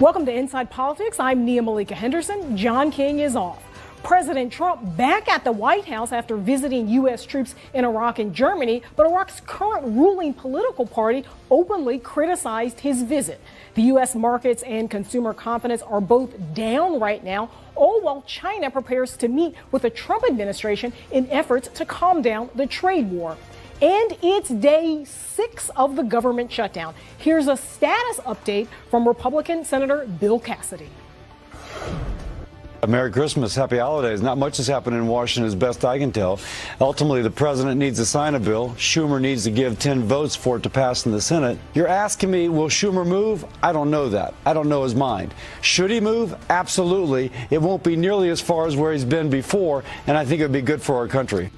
Welcome to Inside Politics. I'm Nia Malika Henderson. John King is off. President Trump back at the White House after visiting U.S. troops in Iraq and Germany, but Iraq's current ruling political party openly criticized his visit. The U.S. markets and consumer confidence are both down right now, all while China prepares to meet with the Trump administration in efforts to calm down the trade war. And it's day 6 of the government shutdown. Here's a status update from Republican Senator Bill Cassidy. Merry Christmas, happy holidays. Not much has happened in Washington as best I can tell. Ultimately, the president needs to sign a bill. Schumer needs to give 10 votes for it to pass in the Senate. You're asking me, will Schumer move? I don't know that. I don't know his mind. Should he move? Absolutely. It won't be nearly as far as where he's been before, and I think it would be good for our country.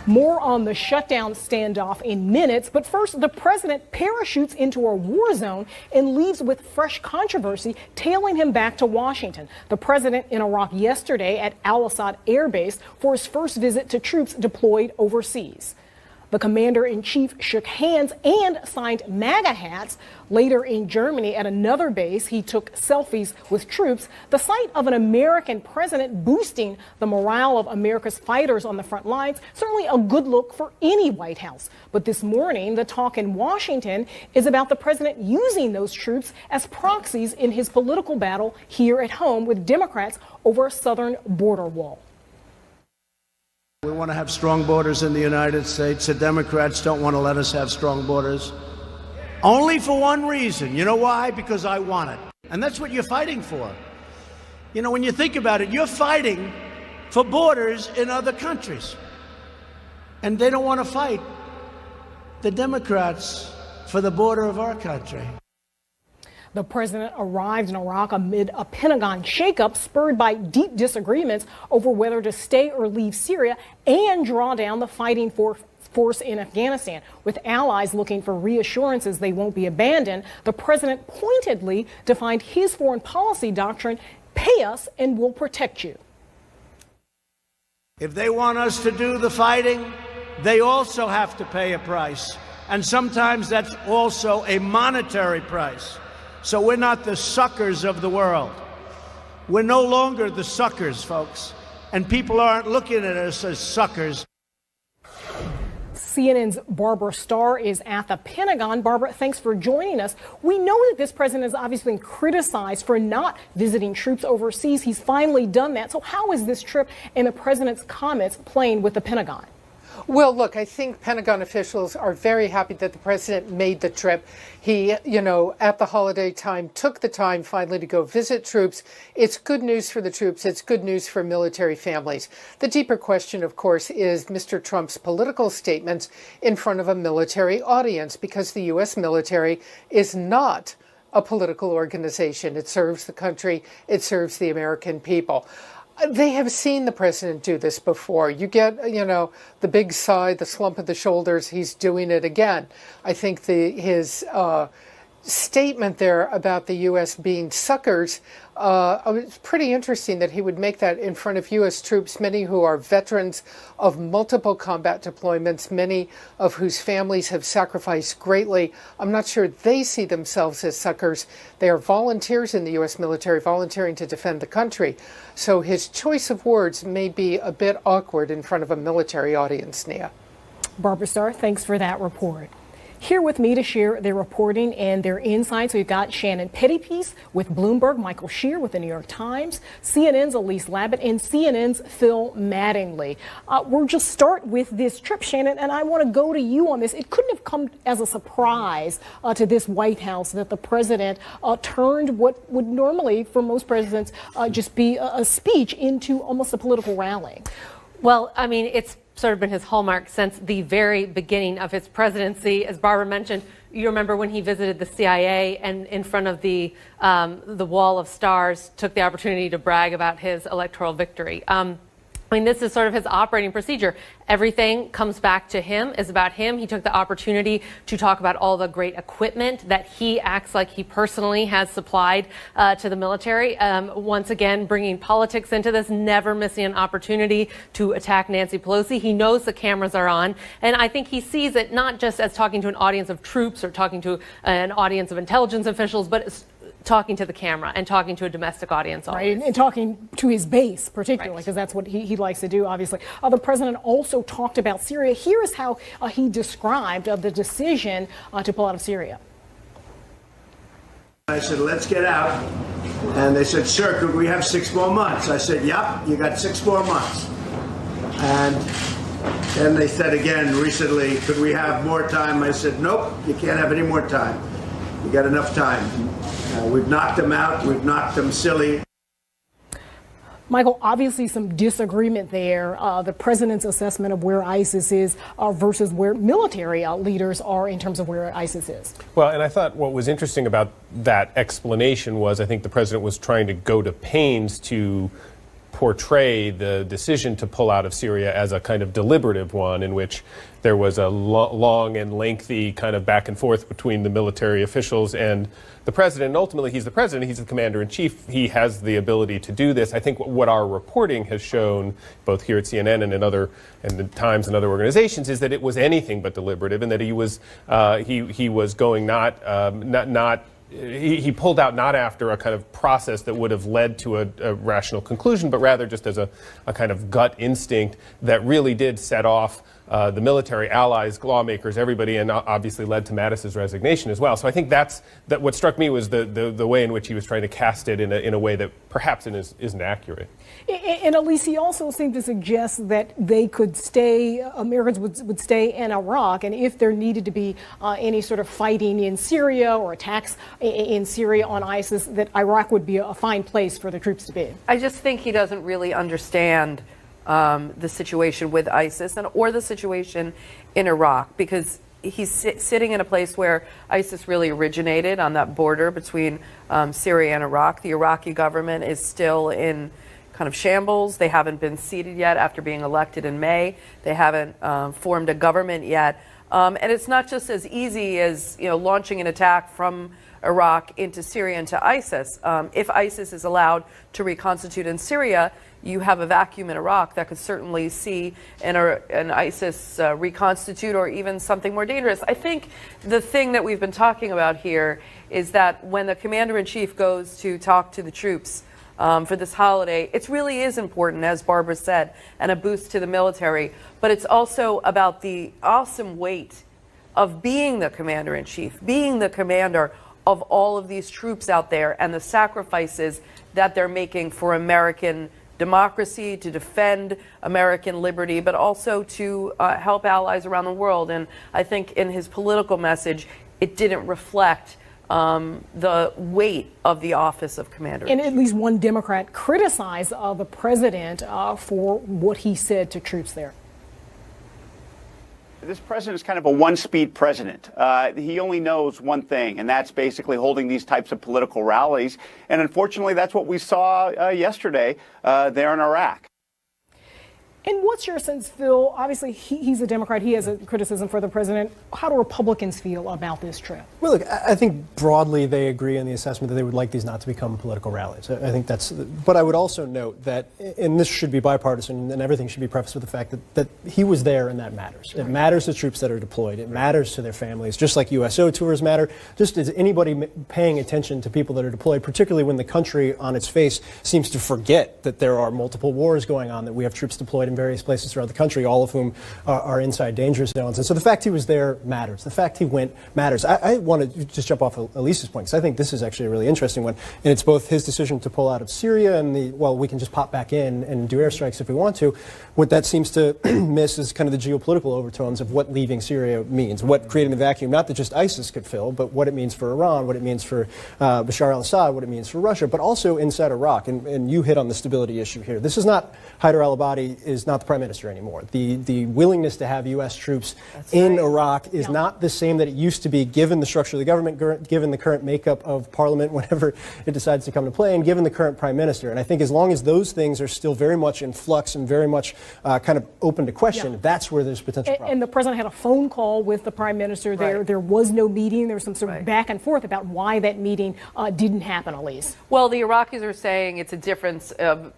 More on the shutdown standoff in minutes, but first, the president parachutes into a war zone and leaves with fresh controversy tailing him back to Washington. The president in Iraq yesterday at Al-Assad Air Base for his first visit to troops deployed overseas. The commander-in-chief shook hands and signed MAGA hats. Later in Germany at another base, he took selfies with troops. The sight of an American president boosting the morale of America's fighters on the front lines, certainly a good look for any White House. But this morning, the talk in Washington is about the president using those troops as proxies in his political battle here at home with Democrats over a southern border wall. We want to have strong borders in the United States. The Democrats don't want to let us have strong borders. Only for one reason. You know why? Because I want it. And that's what you're fighting for. You know, when you think about it, you're fighting for borders in other countries. And they don't want to fight the Democrats for the border of our country. The president arrived in Iraq amid a Pentagon shakeup spurred by deep disagreements over whether to stay or leave Syria and draw down the fighting force in Afghanistan. With allies looking for reassurances they won't be abandoned, the president pointedly defined his foreign policy doctrine: pay us and we'll protect you. If they want us to do the fighting, they also have to pay a price. And sometimes that's also a monetary price. So we're not the suckers of the world. We're no longer the suckers, folks. And people aren't looking at us as suckers. CNN's Barbara Starr is at the Pentagon. Barbara, thanks for joining us. We know that this president has obviously been criticized for not visiting troops overseas. He's finally done that. So how is this trip and the president's comments playing with the Pentagon? Well, look, I think Pentagon officials are very happy that the president made the trip. He, at the holiday time, took the time finally to go visit troops. It's good news for the troops. It's good news for military families. The deeper question, of course, is Mr. Trump's political statements in front of a military audience, because the U.S. military is not a political organization. It serves the country. It serves the American people. They have seen the president do this before. You get, the big sigh, the slump of the shoulders. He's doing it again. I think his statement there about the U.S. being suckers, it's pretty interesting that he would make that in front of U.S. troops, many who are veterans of multiple combat deployments, many of whose families have sacrificed greatly. I'm not sure they see themselves as suckers. They are volunteers in the U.S. military, volunteering to defend the country. So his choice of words may be a bit awkward in front of a military audience, Nia. Barbara Starr, thanks for that report. Here with me to share their reporting and their insights, we've got Shannon Pettypiece with Bloomberg, Michael Shear with the New York Times, CNN's Elise Labott, and CNN's Phil Mattingly. We'll just start with this trip, Shannon, and I want to go to you on this. It couldn't have come as a surprise to this White House that the president turned what would normally, for most presidents, just be a speech into almost a political rally. Well, I mean, it's sort of been his hallmark since the very beginning of his presidency. As Barbara mentioned, you remember when he visited the CIA and in front of the wall of stars took the opportunity to brag about his electoral victory. I mean, this is sort of his operating procedure. Everything comes back to him, is about him. He took the opportunity to talk about all the great equipment that he acts like he personally has supplied to the military. Once again, bringing politics into this, never missing an opportunity to attack Nancy Pelosi. He knows the cameras are on, and I think he sees it not just as talking to an audience of troops or talking to an audience of intelligence officials, but talking to the camera and talking to a domestic audience. Right, and talking to his base particularly, because that's what he likes to do, obviously. The president also talked about Syria. Here is how he described the decision to pull out of Syria. I said, let's get out. And they said, sir, could we have 6 more months? I said, yep, you got 6 more months. And then they said again recently, could we have more time? I said, nope, you can't have any more time. You got enough time. We've knocked them out. We've knocked them silly. Michael, obviously some disagreement there. The president's assessment of where ISIS is versus where military leaders are in terms of where ISIS is. Well, and I thought what was interesting about that explanation was I think the president was trying to go to pains to portray the decision to pull out of Syria as a kind of deliberative one in which there was a long and lengthy kind of back and forth between the military officials and the president. And ultimately, he's the president. He's the commander-in-chief. He has the ability to do this. I think what our reporting has shown, both here at CNN and in the Times and other organizations, is that it was anything but deliberative, and that he was going he pulled out not after a kind of process that would have led to a rational conclusion, but rather just as a kind of gut instinct that really did set off the military, allies, lawmakers, everybody, and obviously led to Mattis's resignation as well. So I think that what struck me was the way in which he was trying to cast it in a way that perhaps isn't accurate. And Elise, he also seemed to suggest that they could stay, Americans would stay in Iraq, and if there needed to be any sort of fighting in Syria or attacks in Syria on ISIS, that Iraq would be a fine place for the troops to be. I just think he doesn't really understand the situation with ISIS or the situation in Iraq, because he's sitting in a place where ISIS really originated, on that border between Syria and Iraq. The Iraqi government is still in kind of shambles. They haven't been seated yet after being elected in May. They haven't formed a government yet. And it's not just as easy as launching an attack from Iraq into Syria and to ISIS. If ISIS is allowed to reconstitute in Syria, you have a vacuum in Iraq that could certainly see an ISIS reconstitute, or even something more dangerous. I think the thing that we've been talking about here is that when the commander-in-chief goes to talk to the troops for this holiday, it really is important, as Barbara said, and a boost to the military. But it's also about the awesome weight of being the commander-in-chief, being the commander of all of these troops out there, and the sacrifices that they're making for American democracy, to defend American liberty, but also to help allies around the world. And I think in his political message, it didn't reflect the weight of the office of commander. And at least one Democrat criticized the president for what he said to troops there. This president is kind of a one-speed president. He only knows one thing, and that's basically holding these types of political rallies. And unfortunately, that's what we saw yesterday there in Iraq. And what's your sense, Phil? Obviously, he's a Democrat. He has a criticism for the president. How do Republicans feel about this trip? Well, look, I think broadly they agree on the assessment that they would like these not to become political rallies. I think that's, but I would also note that, and this should be bipartisan, and everything should be prefaced with the fact that he was there, and that matters. It matters to troops that are deployed. It matters to their families, just like USO tours matter. Just as anybody paying attention to people that are deployed, particularly when the country on its face seems to forget that there are multiple wars going on, that we have troops deployed in various places throughout the country, all of whom are inside danger zones. And so the fact he was there matters. The fact he went matters. I want to just jump off Elise's point, because I think this is actually a really interesting one. And it's both his decision to pull out of Syria and we can just pop back in and do airstrikes if we want to. What that seems to miss is kind of the geopolitical overtones of what leaving Syria means, what creating the vacuum, not that just ISIS could fill, but what it means for Iran, what it means for Bashar al-Assad, what it means for Russia, but also inside Iraq. And you hit on the stability issue here. This is not Haider al-Abadi is is not the prime minister anymore. The willingness to have U.S. troops in Iraq is not the same that it used to be, given the structure of the government, given the current makeup of parliament whenever it decides to come to play, and given the current prime minister. And I think as long as those things are still very much in flux and very much kind of open to question, that's where there's potential problems. And the president had a phone call with the prime minister. There was no meeting. There was some sort of back and forth about why that meeting didn't happen, Elise. Well, the Iraqis are saying it's a difference of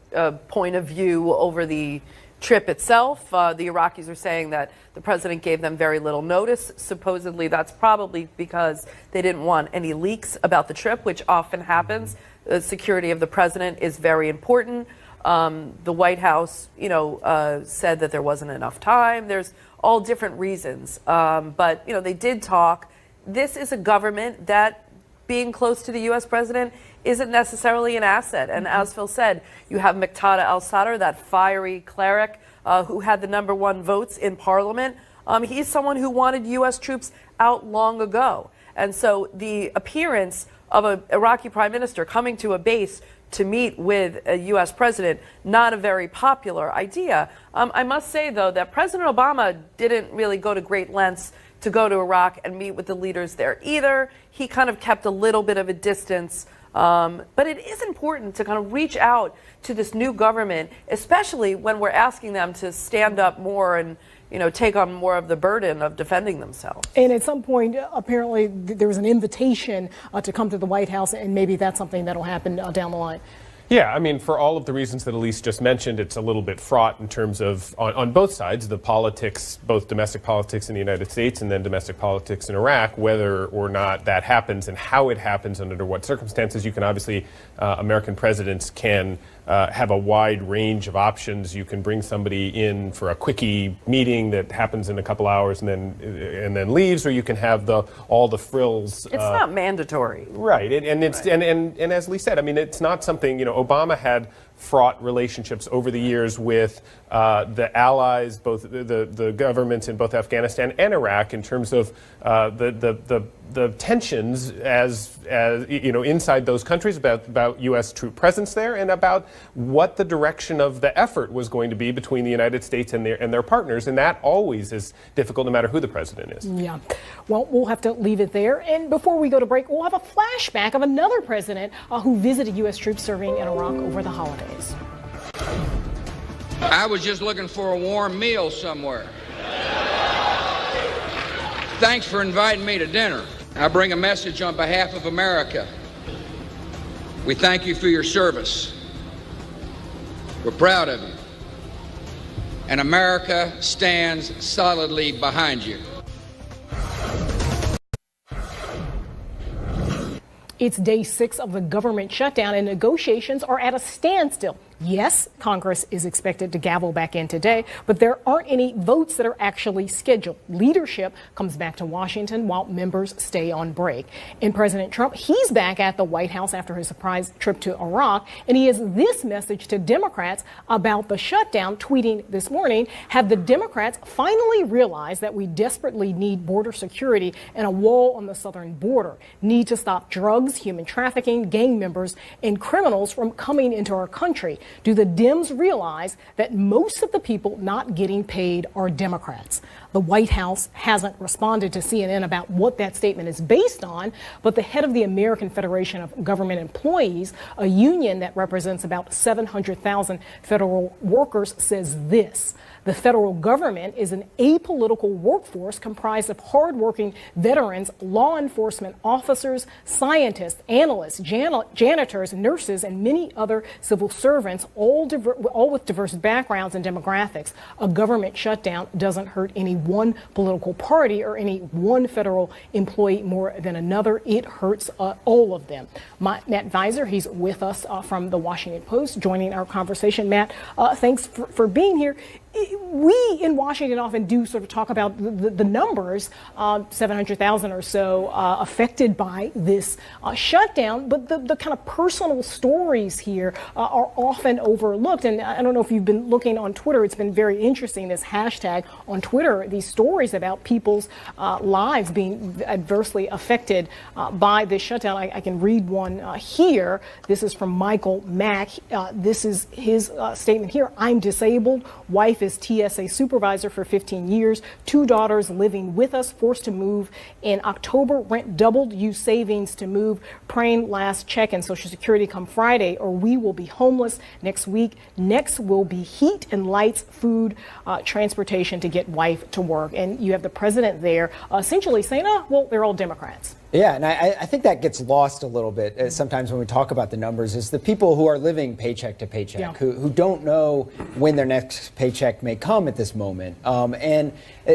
point of view over the trip itself. The Iraqis are saying that the president gave them very little notice. Supposedly, that's probably because they didn't want any leaks about the trip, which often happens. The security of the president is very important. The White House, said that there wasn't enough time. There's all different reasons. But, they did talk. This is a government that, being close to the U.S. president, isn't necessarily an asset. And as Phil said, you have Muqtada al-Sadr, that fiery cleric who had the #1 votes in parliament. He's someone who wanted U.S. troops out long ago. And so the appearance of an Iraqi prime minister coming to a base to meet with a U.S. president, not a very popular idea. I must say, though, that President Obama didn't really go to great lengths to go to Iraq and meet with the leaders there either. He kind of kept a little bit of a distance. But it is important to kind of reach out to this new government, especially when we're asking them to stand up more and take on more of the burden of defending themselves. And at some point, apparently, there was an invitation to come to the White House, and maybe that's something that'll happen down the line. Yeah, I mean, for all of the reasons that Elise just mentioned, it's a little bit fraught in terms of, on both sides, the politics, both domestic politics in the United States and then domestic politics in Iraq, whether or not that happens and how it happens and under what circumstances. You can obviously, American presidents can have a wide range of options. You can bring somebody in for a quickie meeting that happens in a couple hours and then leaves, or you can have all the frills. It's not mandatory, right? And as Lee said, I mean, it's not something. Obama had fraught relationships over the years with the allies, both the governments in both Afghanistan and Iraq, in terms of the tensions as inside those countries about U.S. troop presence there and about what the direction of the effort was going to be between the United States and their partners, and that always is difficult no matter who the president is. Yeah, well, we'll have to leave it there. And before we go to break, we'll have a flashback of another president who visited U.S. troops serving in Iraq over the holidays. I was just looking for a warm meal somewhere. Thanks for inviting me to dinner. I bring a message on behalf of America. We thank you for your service. We're proud of you. And America stands solidly behind you. It's day 6 of the government shutdown, and negotiations are at a standstill. Yes, Congress is expected to gavel back in today, but there aren't any votes that are actually scheduled. Leadership comes back to Washington while members stay on break. And President Trump, he's back at the White House after his surprise trip to Iraq, and he has this message to Democrats about the shutdown, tweeting this morning, have the Democrats finally realized that we desperately need border security and a wall on the southern border, need to stop drugs, human trafficking, gang members, and criminals from coming into our country. Do the Dems realize that most of the people not getting paid are Democrats? The White House hasn't responded to CNN about what that statement is based on, but the head of the American Federation of Government Employees, a union that represents about 700,000 federal workers, says this: the federal government is an apolitical workforce comprised of hardworking veterans, law enforcement officers, scientists, analysts, janitors, nurses, and many other civil servants, all with diverse backgrounds and demographics. A government shutdown doesn't hurt any one political party or any one federal employee more than another. It hurts all of them. Matt Visor, he's with us from the Washington Post, joining our conversation. Matt, thanks for being here. We in Washington often do sort of talk about the numbers, 700,000 or so affected by this shutdown, but the kind of personal stories here are often overlooked. And I don't know if you've been looking on Twitter, it's been very interesting, this hashtag on Twitter, these stories about people's lives being adversely affected by this shutdown. I can read one here. This is from Michael Mack. This is his statement here. I'm disabled. Wife wife is TSA supervisor for 15 years, 2 daughters living with us, forced to move in October. Rent doubled, use savings to move. Praying last check in Social Security come Friday, or we will be homeless next week. Next will be heat and lights, food, transportation to get wife to work. And you have the president there essentially saying, well, they're all Democrats. Yeah, and I think that gets lost a little bit sometimes when we talk about the numbers, is the people who are living paycheck to paycheck, who don't know when their next paycheck may come at this moment. And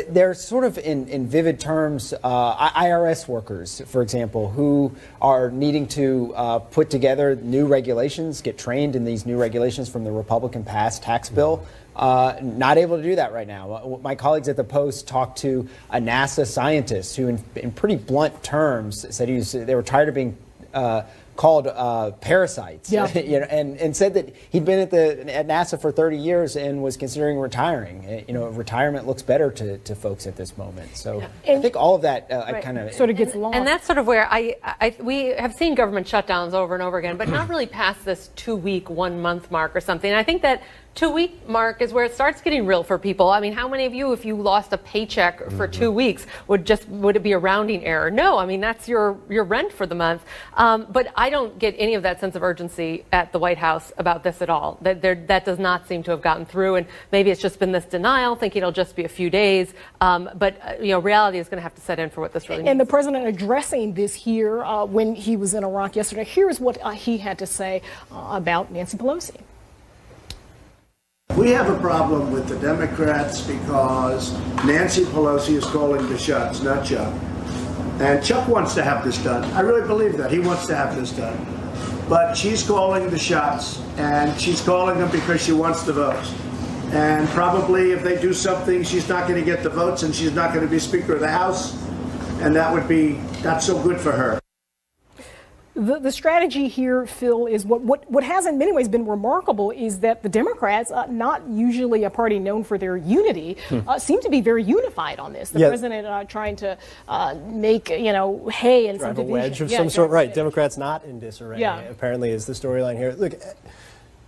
they're sort of, in vivid terms, IRS workers, for example, who are needing to put together new regulations, get trained in these new regulations from the Republican-passed tax bill. Not able to do that right now. My colleagues at the Post talked to a NASA scientist who, in pretty blunt terms, said they were tired of being called parasites, and said that he'd been at NASA for 30 years and was considering retiring. Retirement looks better to folks at this moment. So I think all of that kind of sort of gets lost. And that's sort of where we have seen government shutdowns over and over again, but not really past this 2-week, 1-month mark or something. And I think that 2-week mark is where it starts getting real for people. I mean, how many of you, if you lost a paycheck for 2 weeks, would it be a rounding error? No, I mean, that's your rent for the month. But I don't get any of that sense of urgency at the White House about this at all. That does not seem to have gotten through, and maybe it's just been this denial, thinking it'll just be a few days. But reality is going to have to set in for what this really means. And the president addressing this here when he was in Iraq yesterday, here's what he had to say about Nancy Pelosi. We have a problem with the Democrats because Nancy Pelosi is calling the shots, not Chuck. And Chuck wants to have this done. I really believe that. He wants to have this done. But she's calling the shots, and she's calling them because she wants the votes. And probably if they do something, she's not going to get the votes, and she's not going to be Speaker of the House. And that would be not so good for her. The strategy here, Phil, is what has in many ways been remarkable is that the Democrats, not usually a party known for their unity, seem to be very unified on this. The president trying to make, hay and some division. Drive a wedge of some sort. Right. Democrats not in disarray, apparently, is the storyline here. Look,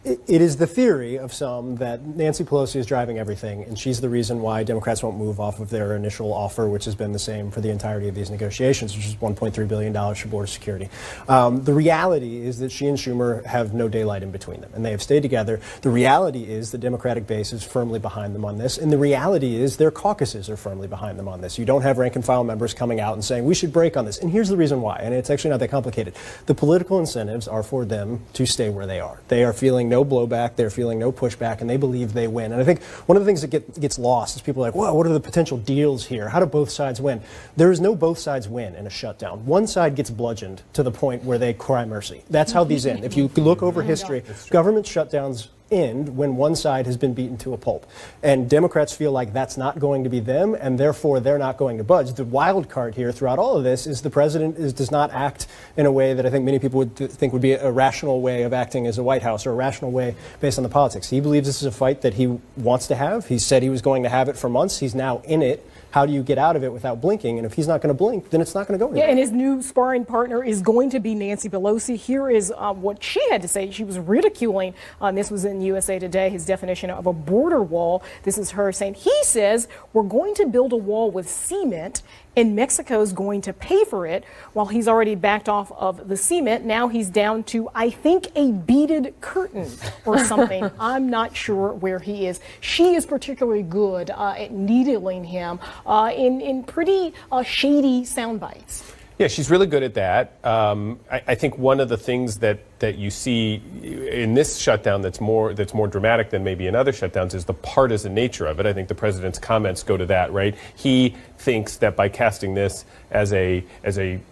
it is the theory of some that Nancy Pelosi is driving everything, and she's the reason why Democrats won't move off of their initial offer, which has been the same for the entirety of these negotiations, which is $1.3 billion for border security. The reality is that she and Schumer have no daylight in between them, and they have stayed together. The reality is the Democratic base is firmly behind them on this, and the reality is their caucuses are firmly behind them on this. You don't have rank-and-file members coming out and saying, we should break on this. And here's the reason why, and it's actually not that complicated. The political incentives are for them to stay where they are. They are feeling no blowback, they're feeling no pushback, and they believe they win. And I think one of the things that gets lost is people are like, whoa, what are the potential deals here? How do both sides win? There is no both sides win in a shutdown. One side gets bludgeoned to the point where they cry mercy. That's how these end. If you look over history, government shutdowns end when one side has been beaten to a pulp. And Democrats feel like that's not going to be them, and therefore they're not going to budge. The wild card here throughout all of this is the president does not act in a way that I think many people would think would be a rational way of acting as a White House, or a rational way based on the politics. He believes this is a fight that he wants to have. He said he was going to have it for months. He's now in it. How do you get out of it without blinking? And if he's not going to blink, then it's not going to go anywhere. Yeah, and his new sparring partner is going to be Nancy Pelosi. Here is what she had to say. She was ridiculing, this was in USA Today, his definition of a border wall. This is her saying, he says, we're going to build a wall with cement, and Mexico's going to pay for it. While he's already backed off of the cement, now he's down to, I think, a beaded curtain or something. I'm not sure where he is. She is particularly good at needling him in pretty shady sound bites. Yeah, she's really good at that. I think one of the things that you see in this shutdown that's more dramatic than maybe in other shutdowns is the partisan nature of it. I think the president's comments go to that, right? He thinks that by casting this as a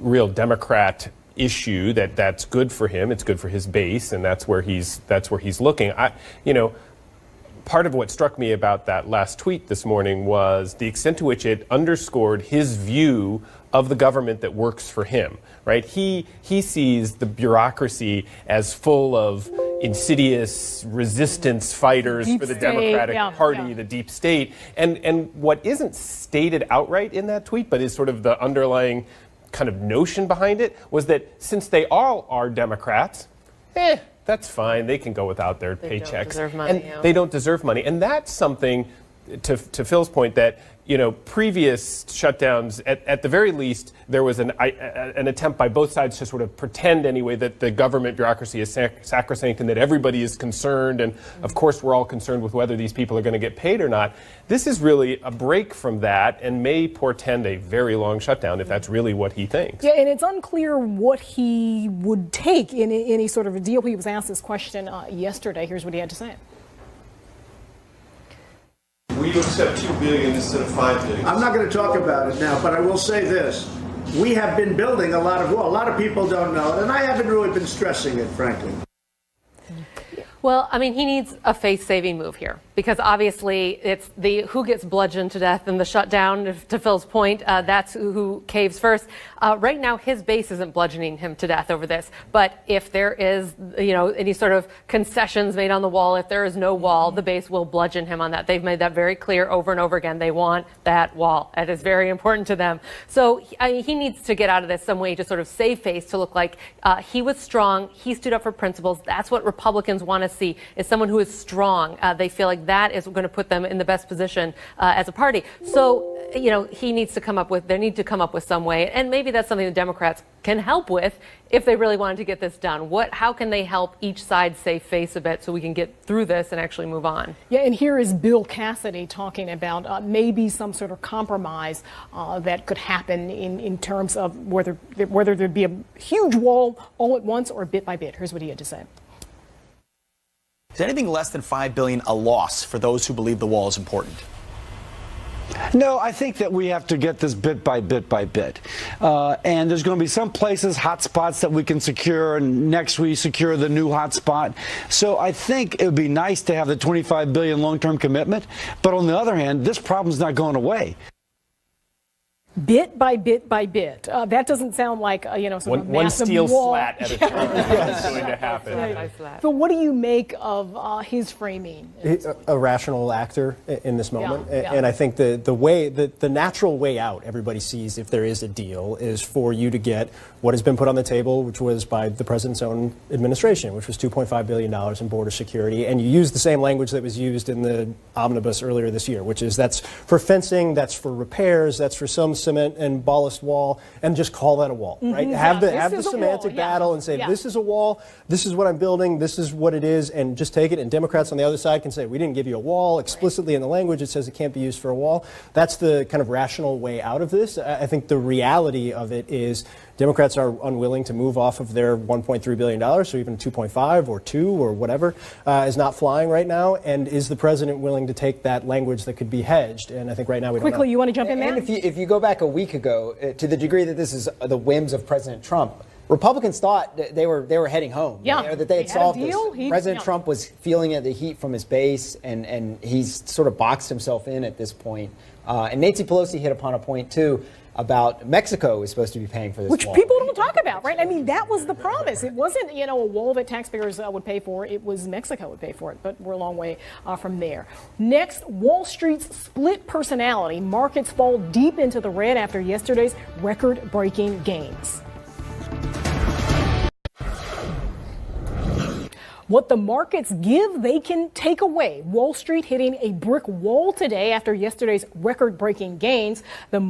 real Democrat issue, that's good for him. It's good for his base, and that's where he's looking. Part of what struck me about that last tweet this morning was the extent to which it underscored his view of the government that works for him, right? He sees the bureaucracy as full of insidious resistance fighters for the Democratic Party, the deep state. And what isn't stated outright in that tweet, but is sort of the underlying kind of notion behind it, was that since they all are Democrats, that's fine. They can go without their paychecks. Don't deserve money, and they don't deserve money. And that's something, to Phil's point, that previous shutdowns, at the very least, there was an attempt by both sides to sort of pretend anyway that the government bureaucracy is sacrosanct and that everybody is concerned. And of course, we're all concerned with whether these people are going to get paid or not. This is really a break from that and may portend a very long shutdown if that's really what he thinks. Yeah, and it's unclear what he would take in any sort of a deal. He was asked this question yesterday. Here's what he had to say. Will you accept $2 billion instead of $5 billion? I'm not going to talk about it now, but I will say this. We have been building a lot of wall. A lot of people don't know it, and I haven't really been stressing it, frankly. Well, I mean, he needs a face-saving move here because obviously it's the who gets bludgeoned to death and the shutdown, to Phil's point, that's who caves first. Right now, his base isn't bludgeoning him to death over this. But if there is, any sort of concessions made on the wall, if there is no wall, the base will bludgeon him on that. They've made that very clear over and over again. They want that wall. That is very important to them. So he needs to get out of this some way to sort of save face, to look like he was strong. He stood up for principles. That's what Republicans want to see, is someone who is strong. They feel like that is going to put them in the best position as a party. So, he needs to come up with, they need to come up with some way. And maybe that's something the Democrats can help with if they really wanted to get this done. How can they help each side save face a bit so we can get through this and actually move on? Yeah, and here is Bill Cassidy talking about maybe some sort of compromise that could happen in terms of whether there'd be a huge wall all at once or bit by bit. Here's what he had to say. Is anything less than $5 billion a loss for those who believe the wall is important? No, I think that we have to get this bit by bit by bit. And there's going to be some places, hot spots that we can secure, and next we secure the new hot spot. So I think it would be nice to have the $25 billion long-term commitment. But on the other hand, this problem's not going away. Bit by bit by bit. That doesn't sound like sort of one massive steel wall. slat at a time is going to happen. So what do you make of his framing? A rational actor in this moment, Yeah. and I think the natural way out everybody sees if there is a deal is for you to get what has been put on the table, which was by the president's own administration, which was $2.5 billion in border security, and you use the same language that was used in the omnibus earlier this year, which is that's for fencing, that's for repairs, that's for some cement and ballast wall, and just call that a wall, right? Have the semantic battle and say, this is a wall, this is what I'm building, this is what it is, and just take it. And Democrats on the other side can say, we didn't give you a wall. Explicitly in the language, it says it can't be used for a wall. That's the kind of rational way out of this. I think the reality of it is Democrats are unwilling to move off of their $1.3 billion, so even 2.5 or 2 or whatever is not flying right now. And is the president willing to take that language that could be hedged? And I think right now we don't know. Quickly, you want to jump in, Matt? And if you go back a week ago, to the degree that this is the whims of President Trump, Republicans thought that they were heading home. Yeah, that they had solved this. President yeah. Trump was feeling the heat from his base, and he's sort of boxed himself in at this point. And Nancy Pelosi hit upon a point, too, about Mexico is supposed to be paying for this Which wall. people don't talk about, right? I mean, that was the promise. It wasn't, a wall that taxpayers would pay for. It was Mexico would pay for it, but we're a long way from there. Next, Wall Street's split personality. Markets fall deep into the red after yesterday's record-breaking gains. What the markets give, they can take away. Wall Street hitting a brick wall today after yesterday's record-breaking gains. The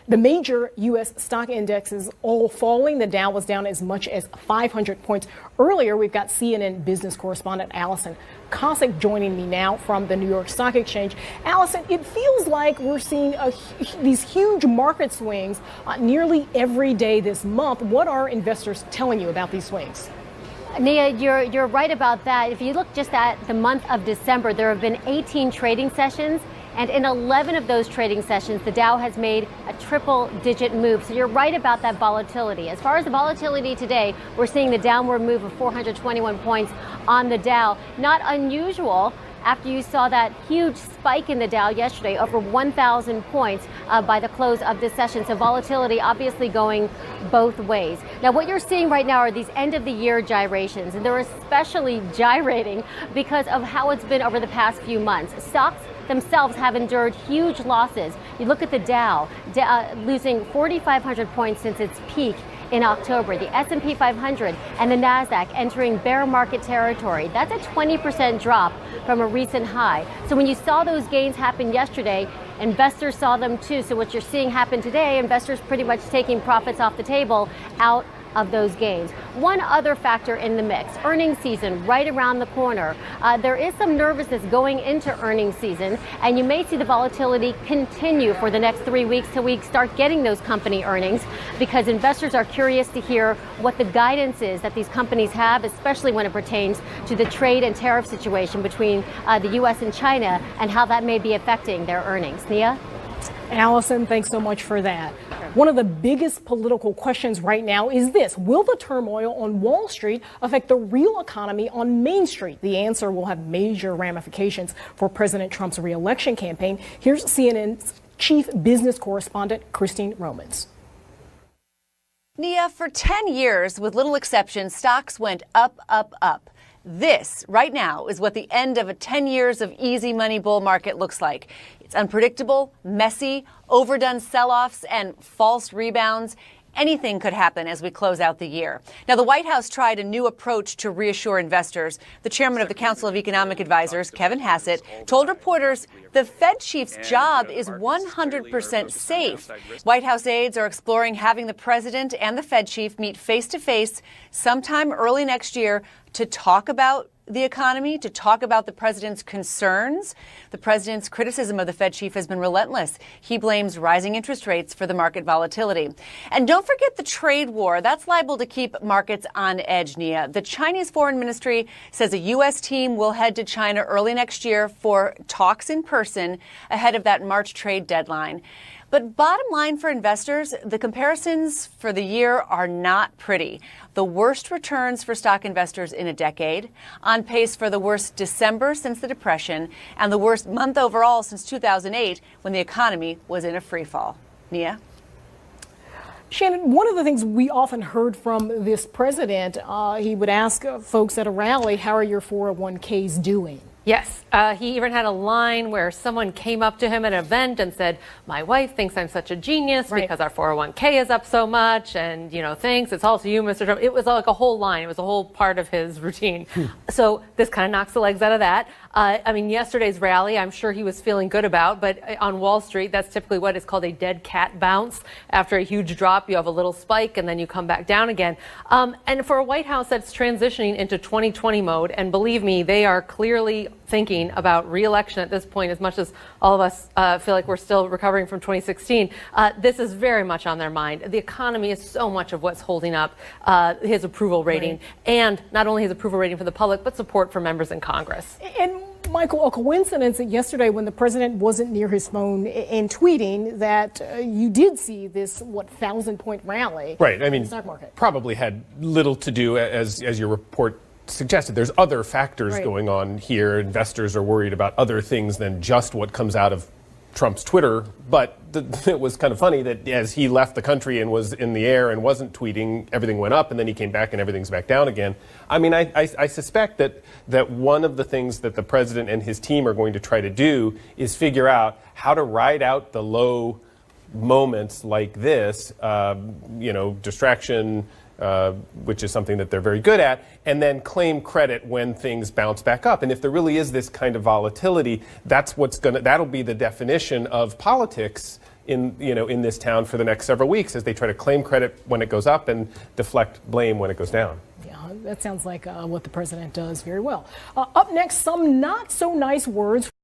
major U.S. stock indexes all falling. The Dow was down as much as 500 points earlier. We've got CNN business correspondent Allison Cossack joining me now from the New York Stock Exchange. Allison, it feels like we're seeing these huge market swings nearly every day this month. What are investors telling you about these swings? Nia, you're right about that. If you look just at the month of December, there have been 18 trading sessions, and in 11 of those trading sessions, the Dow has made a triple-digit move. So you're right about that volatility. As far as the volatility today, we're seeing the downward move of 421 points on the Dow. Not unusual after you saw that huge spike in the Dow yesterday, over 1,000 points by the close of this session. So volatility obviously going both ways. Now, what you're seeing right now are these end-of-the-year gyrations, and they're especially gyrating because of how it's been over the past few months. Stocks themselves have endured huge losses. You look at the Dow losing 4,500 points since its peak in October. The S&P 500 and the Nasdaq entering bear market territory. That's a 20% drop from a recent high. So when you saw those gains happen yesterday, investors saw them too. So what you're seeing happen today, investors pretty much taking profits off the table out of those gains. One other factor in the mix, earnings season right around the corner. There is some nervousness going into earnings season, and you may see the volatility continue for the next 3 weeks till we start getting those company earnings, because investors are curious to hear what the guidance is that these companies have, especially when it pertains to the trade and tariff situation between the U.S. and China and how that may be affecting their earnings. Nia? Allison, thanks so much for that. One of the biggest political questions right now is this: will the turmoil on Wall Street affect the real economy on Main Street? The answer will have major ramifications for President Trump's re-election campaign. Here's CNN's chief business correspondent, Christine Romans. Nia, for 10 years, with little exception, stocks went up, up, up. This, right now, is what the end of a 10 years of easy money bull market looks like. It's unpredictable, messy, overdone sell-offs, and false rebounds. Anything could happen as we close out the year. Now, the White House tried a new approach to reassure investors. The chairman of the Council of Economic Advisors, Kevin Hassett, told reporters the Fed chief's job is 100% safe. White House aides are exploring having the president and the Fed chief meet face-to-face sometime early next year to talk about the economy, to talk about the president's concerns. The president's criticism of the Fed chief has been relentless. He blames rising interest rates for the market volatility. And don't forget the trade war. That's liable to keep markets on edge, Nia. The Chinese Foreign Ministry says a U.S. team will head to China early next year for talks in person ahead of that March trade deadline. But bottom line for investors, the comparisons for the year are not pretty. The worst returns for stock investors in a decade, on pace for the worst December since the Depression, and the worst month overall since 2008, when the economy was in a free fall. Nia? Shannon, one of the things we often heard from this president, he would ask folks at a rally, how are your 401ks doing? Yes, he even had a line where someone came up to him at an event and said, my wife thinks I'm such a genius because our 401k is up so much, and, you know, thanks, it's all to you, Mr. Trump. It was like a whole line. It was a whole part of his routine. So this kind of knocks the legs out of that. I mean, yesterday's rally, I'm sure he was feeling good about, but on Wall Street, that's typically what is called a dead cat bounce. After a huge drop, you have a little spike, and then you come back down again. And for a White House that's transitioning into 2020 mode, and believe me, they are clearly thinking about re-election at this point, as much as all of us feel like we're still recovering from 2016. This is very much on their mind. The economy is so much of what's holding up his approval rating, and not only his approval rating for the public, but support for members in Congress. And Michael, a coincidence that yesterday when the president wasn't near his phone and tweeting that you did see this, 1,000-point rally right. I mean, in the stock market. Probably had little to do, as your report suggested. There's other factors going on here. Investors are worried about other things than just what comes out of Trump's Twitter. But it was kind of funny that as he left the country and was in the air and wasn't tweeting, everything went up, and then he came back and everything's back down again. I mean, I suspect that one of the things that the president and his team are going to try to do is figure out how to ride out the low moments like this, distraction, which is something that they're very good at, and then claim credit when things bounce back up. And if there really is this kind of volatility, that'll be the definition of politics in this town for the next several weeks, as they try to claim credit when it goes up and deflect blame when it goes down. Yeah, that sounds like what the president does very well. Up next, some not so nice words